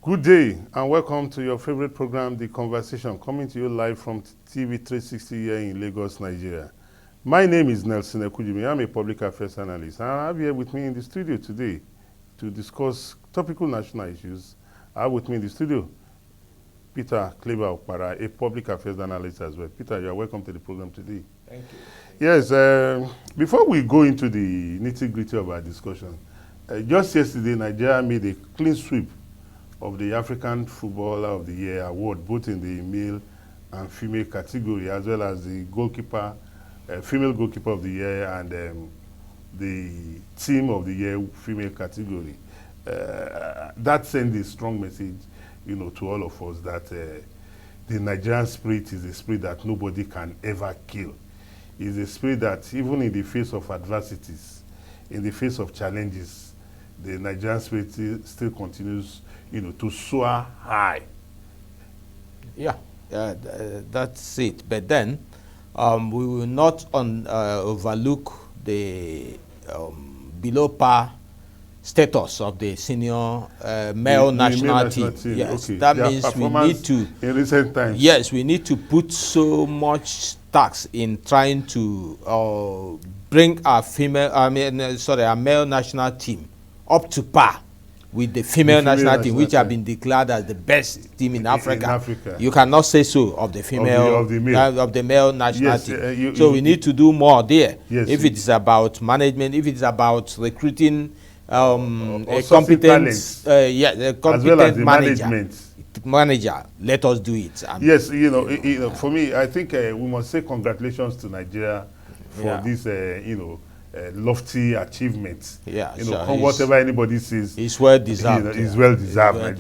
Good day and welcome to your favorite program, The Conversation, coming to you live from TV 360 here in Lagos, Nigeria. My name is Nelson Ekujimi. I'm a public affairs analyst, and I have here with me in the studio today to discuss topical national issues. I have with me in the studio Peter Kleber Okpara, a public affairs analyst as well. Peter, you are welcome to the program today. Thank you. Yes, before we go into the nitty-gritty of our discussion, just yesterday, Nigeria made a clean sweep of the African Footballer of the Year award, both in the male and female category, as well as the goalkeeper, female goalkeeper of the year, and the team of the year female category. That sends a strong message, to all of us that the Nigerian spirit is a spirit that nobody can ever kill. It's a spirit that even in the face of adversities, in the face of challenges, the Nigerian spirit still continues, to soar high. Yeah, that's it. But then we will not overlook the below par status of the senior male national team. Yes, okay. That means we need to, in recent times. Yes, we need to put so much tax in trying to bring our our male national team up to par with the female national team, which have been declared as the best team in Africa. You cannot say so of the female of the male national team. So we need to do more there. Yes, if it is about management, if it is about recruiting a competent, a competent manager, let us do it. Yes, for me, I think we must say congratulations to Nigeria for this, lofty achievement. Whatever anybody says, it's well deserved. It's well deserved.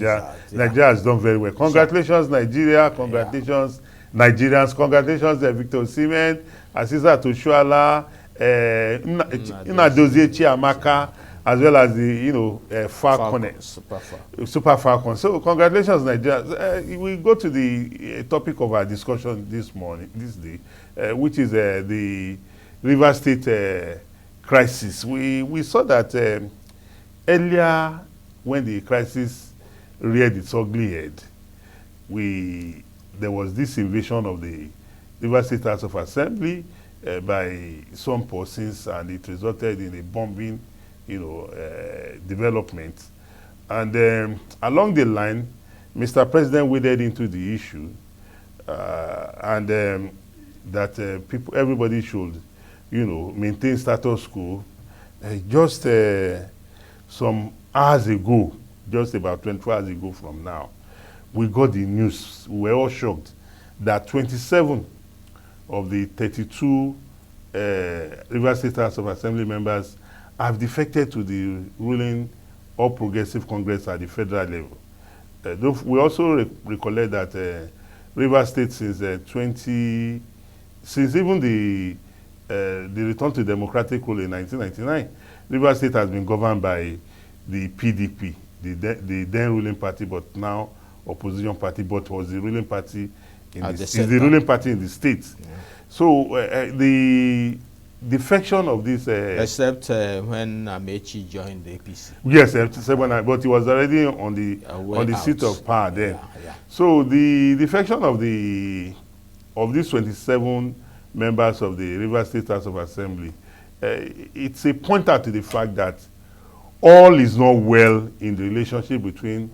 Nigeria has done very well. Congratulations, Nigeria. Congratulations, Nigerians. Congratulations, Victor Osimhen, Asisa Toshuala, Nnadozie Chiamaka, as well as the Super Falcons. So congratulations, Nigeria. We go to the topic of our discussion this day, which is the Rivers State crisis. We saw that earlier, when the crisis reared its ugly head, there was this invasion of the Rivers State House of Assembly by some persons, and it resulted in a bombing, development. And along the line, Mr. President waded into the issue, and that everybody should maintain status quo. Just some hours ago, just about 24 hours ago from now, we got the news. We were all shocked that 27 of the 32 Rivers State House of Assembly members have defected to the ruling All Progressive Congress at the federal level. We also recollect that Rivers State since even the return to democratic rule in 1999, Rivers State has been governed by the PDP, the then ruling party, but now opposition party, but was the ruling party in the ruling party in the state. Yeah. So the defection of this, except when Amechi joined the APC. Yes, but he was already on the seat of power then. Yeah. So the defection of these 27 members of the Rivers State House of Assembly, it's a pointer to the fact that all is not well in the relationship between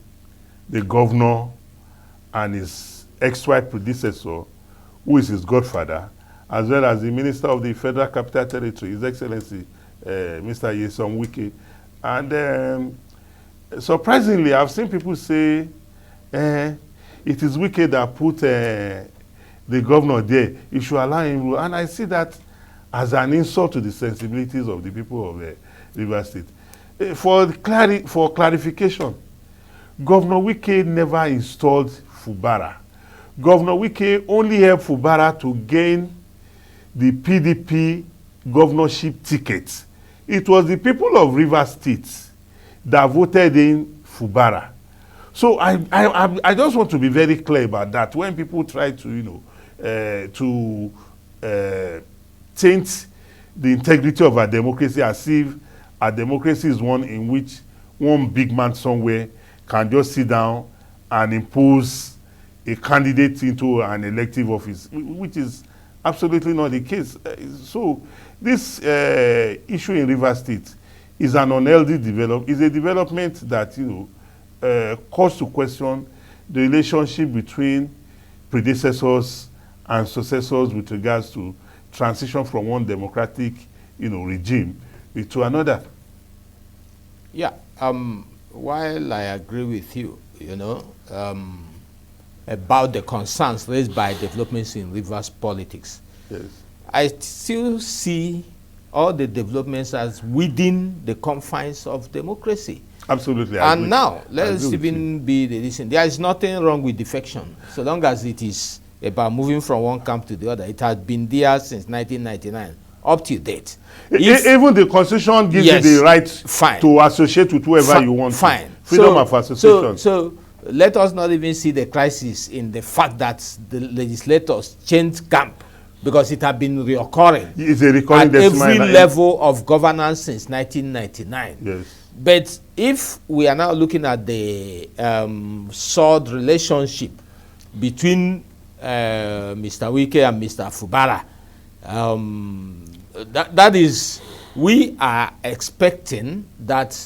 the governor and his ex-wife predecessor, who is his godfather, as well as the Minister of the Federal Capital Territory, His Excellency, Mr. Nyesom Wike. And surprisingly, I've seen people say it is Wike that put the governor there. You should allow him rule. And I see that as an insult to the sensibilities of the people of Rivers State. For clarification, Governor Wike never installed Fubara. Governor Wike only helped Fubara to gain the PDP governorship ticket. It was the people of Rivers State that voted in Fubara. So I just want to be very clear about that. When people try to, taint the integrity of our democracy as if our democracy is one in which one big man somewhere can just sit down and impose a candidate into an elective office, which is absolutely not the case. So this issue in Rivers State is an unhealthy development. It's a development that, calls to question the relationship between predecessors and successors with regards to transition from one democratic, regime to another. Yeah. While I agree with you, about the concerns raised by developments in Rivers politics, yes, I still see all the developments as within the confines of democracy. Absolutely. And now, let's even be the reason. There is nothing wrong with defection, so long as it is about moving from one camp to the other. It has been there since 1999, up to date. Even the Constitution gives you the right to associate with whoever you want. Fine. Freedom of association. So let us not even see the crisis in the fact that the legislators changed camp, because it has been reoccurring. It's a recurring at every level of governance since 1999. Yes. But if we are now looking at the soured relationship between Mr. Wike and Mr. Fubara, that is, we are expecting that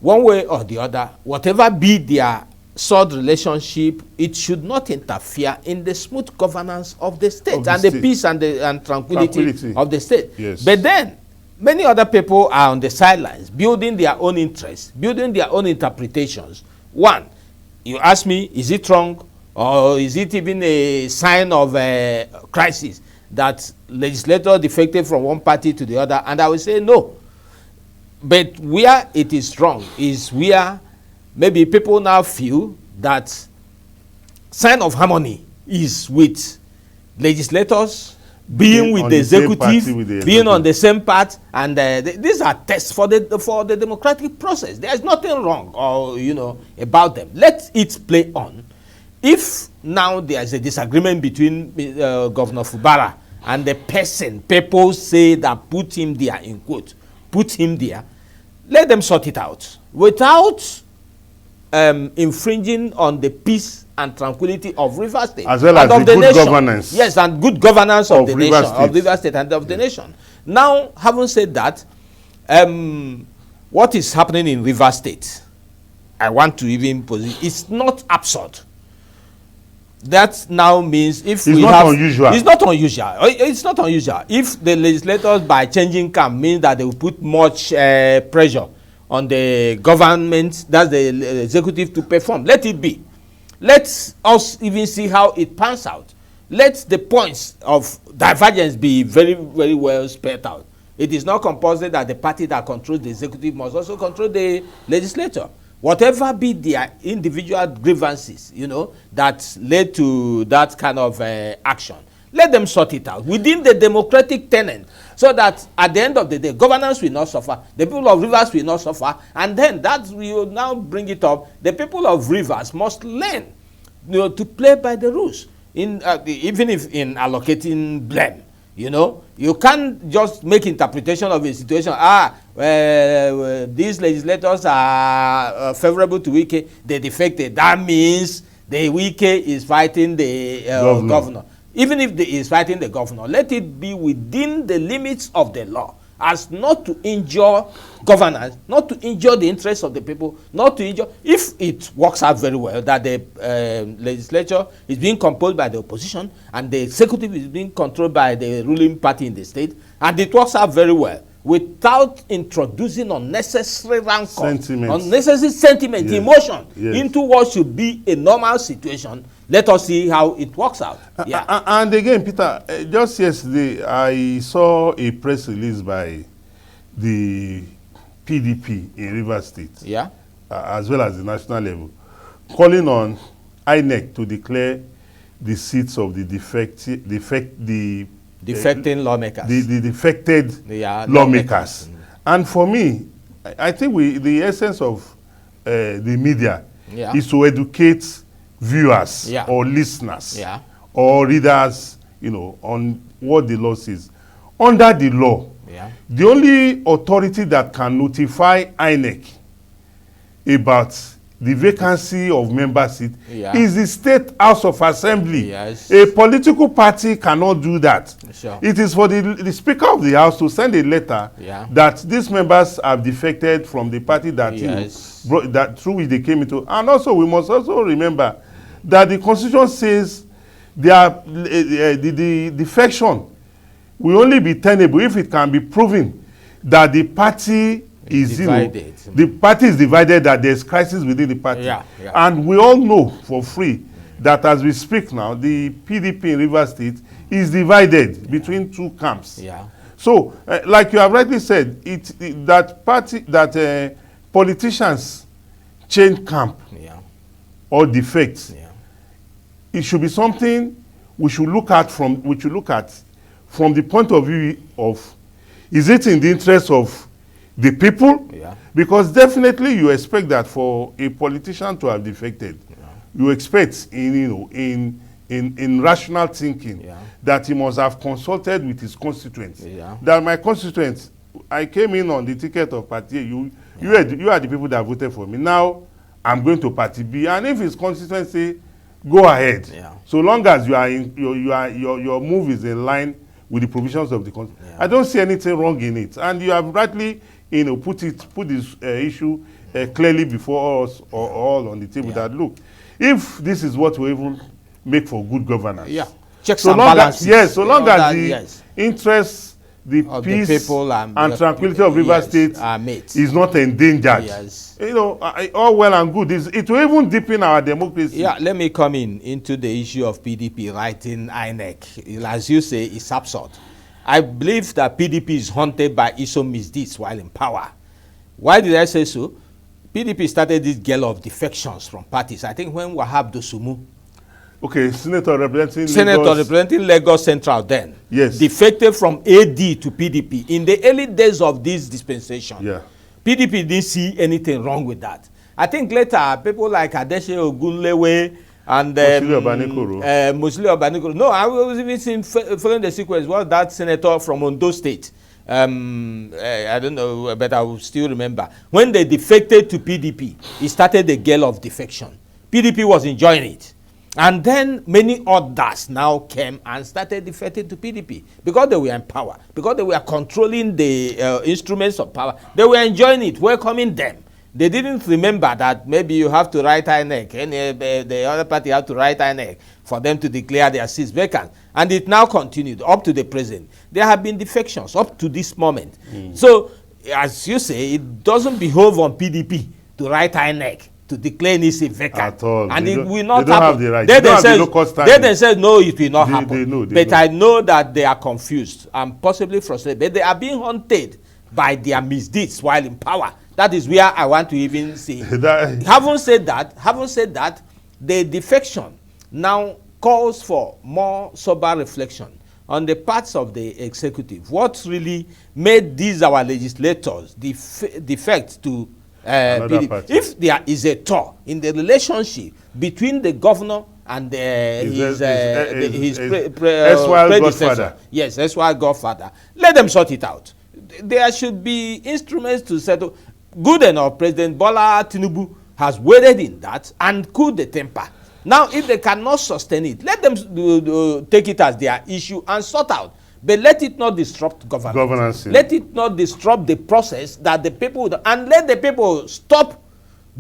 one way or the other, whatever be their soured relationship, it should not interfere in the smooth governance of the state and the peace and tranquility of the state. Yes. But then, many other people are on the sidelines, building their own interests, building their own interpretations. One, you ask me, is it wrong, or is it even a sign of a crisis that legislators defected from one party to the other? And I will say no. But where it is wrong is where maybe people now feel that sign of harmony is with legislators being with the executive, being on the same path, and these are tests for the democratic process. There is nothing wrong or about them. Let it play on. If now there is a disagreement between Governor Fubara and the person people say that put him there, in quote, put him there, let them sort it out without infringing on the peace and tranquility of Rivers State, as well as the good governance. Yes, and good governance of the nation, of Rivers State and of the nation. Now, having said that, what is happening in Rivers State, I want to even position, it's not absurd. That now means if it's not unusual. It's not unusual. It's not unusual. If the legislators, by changing camp, means that they will put much pressure on the government, that's the executive, to perform, let it be. Let us even see how it pans out. Let the points of divergence be very, very well spelled out. It is not compulsory that the party that controls the executive must also control the legislature. Whatever be their individual grievances, that led to that kind of action, let them sort it out within the democratic tenant, so that at the end of the day, governance will not suffer, the people of Rivers will not suffer, and then that will now bring it up. The people of Rivers must learn, to play by the rules, even if in allocating blame. You can't just make interpretation of a situation. These legislators are favorable to Wike, they defected. That means the Wike is fighting the governor. Even if he is fighting the governor, let it be within the limits of the law, as not to injure governance, not to injure the interests of the people, not to injure. If it works out very well that the legislature is being composed by the opposition and the executive is being controlled by the ruling party in the state, and it works out very well without introducing unnecessary rancor, unnecessary sentiment, yes, emotion, yes, into what should be a normal situation, let us see how it works out. And again, Peter, just yesterday, I saw a press release by the PDP in Rivers State, as well as the national level, calling on INEC to declare the seats of the defecting lawmakers. The defected lawmakers. And for me, I think the essence of the media is to educate viewers or listeners or readers, on what the law says. Under the law, the only authority that can notify INEC about the vacancy of member seat Yeah. is the State House of Assembly. Yes. A political party cannot do that. Sure. It is for the Speaker of the House to send a letter that these members have defected from the party that, that through which they came into. And also, we must also remember that the Constitution says the defection will only be tenable if it can be proven that the party is divided. The party is divided, that there's crisis within the party. And we all know for free that as we speak now, the PDP in Rivers State is divided between two camps. So, like you have rightly said, that politicians change camp or defect. It should be something we should look at from the point of view of, is it in the interest of the people? Because definitely you expect that for a politician to have defected, you expect in rational thinking that he must have consulted with his constituents. That my constituents, I came in on the ticket of party A. You are the people that voted for me. Now I'm going to party B, and if his constituents say go ahead, so long as you are your move is in line with the provisions of the Constitution. I don't see anything wrong in it, and you have rightly put this issue clearly before us or all on the table. That look, if this is what we even make for good governance, checks and balances. So long as the interests, the peace the people and tranquility of Rivers State is not endangered. All well and good. It will even deepen our democracy. Let me come into the issue of PDP writing INEC. As you say, it's absurd. I believe that PDP is haunted by its own misdeeds while in power. Why did I say so? PDP started this gale of defections from parties. I think when Wahab Dosumu, Senator representing Lagos Central then, defected from AD to PDP in the early days of this dispensation. PDP didn't see anything wrong with that. I think later people like Adeshe Ogunlewe and Musili Obanikoro. No, I was even following the sequence. Was that senator from Ondo State? I don't know, but I will still remember. When they defected to PDP, it started the gale of defection. PDP was enjoying it. And then many others now came and started defecting to PDP because they were in power, because they were controlling the instruments of power. They were enjoying it, welcoming them. They didn't remember that maybe you have to write INEC, and the other party have to write INEC for them to declare their seats vacant. And it now continued up to the present. There have been defections up to this moment. So, as you say, it doesn't behove on PDP to write INEC to declare any seat vacant. At all. And it will not happen. The right. They themselves know it will not happen. But I know that they are confused and possibly frustrated. But they are being haunted by their misdeeds while in power. That is where I want to even see. Having said that, the defection now calls for more sober reflection on the parts of the executive. What really made these our legislators defect to PDP? If there is a thaw in the relationship between the governor and his predecessor, erstwhile godfather, let them sort it out. There should be instruments to settle. Good enough, President Bola Tinubu has waded in that and cooled the temper. Now, if they cannot sustain it, let them take it as their issue and sort out. But let it not disrupt governance. Let it not disrupt the process that the people, and let the people stop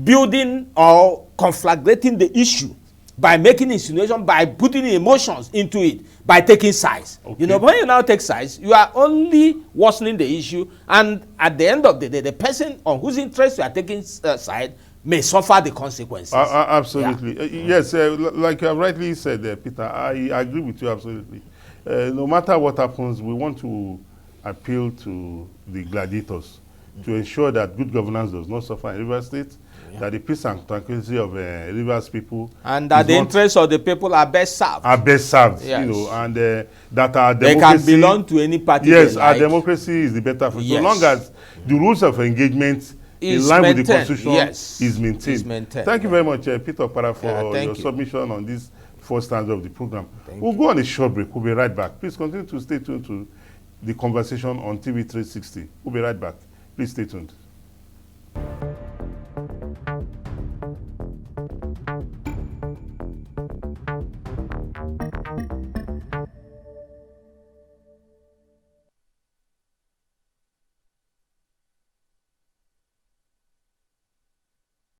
building or conflagrating the issue by making insinuation, by putting emotions into it, by taking sides. When you now take sides, you are only worsening the issue, and at the end of the day, the person on whose interest you are taking side may suffer the consequences. Absolutely. Yes, like you have rightly said, Peter, I agree with you absolutely. No matter what happens, we want to appeal to the gladiators to ensure that good governance does not suffer in Rivers State, that the peace and tranquility of Rivers people, and that the interests of the people are best served. And that our democracy, they can belong to any party. Yes, our democracy is the better for so long as the rules of engagement in line with the Constitution is maintained. Thank you very much, Peter Okpara, for your submission on this first stanza of the program. We'll go on a short break. We'll be right back. Please continue to stay tuned to the conversation on TV 360. We'll be right back. Please stay tuned.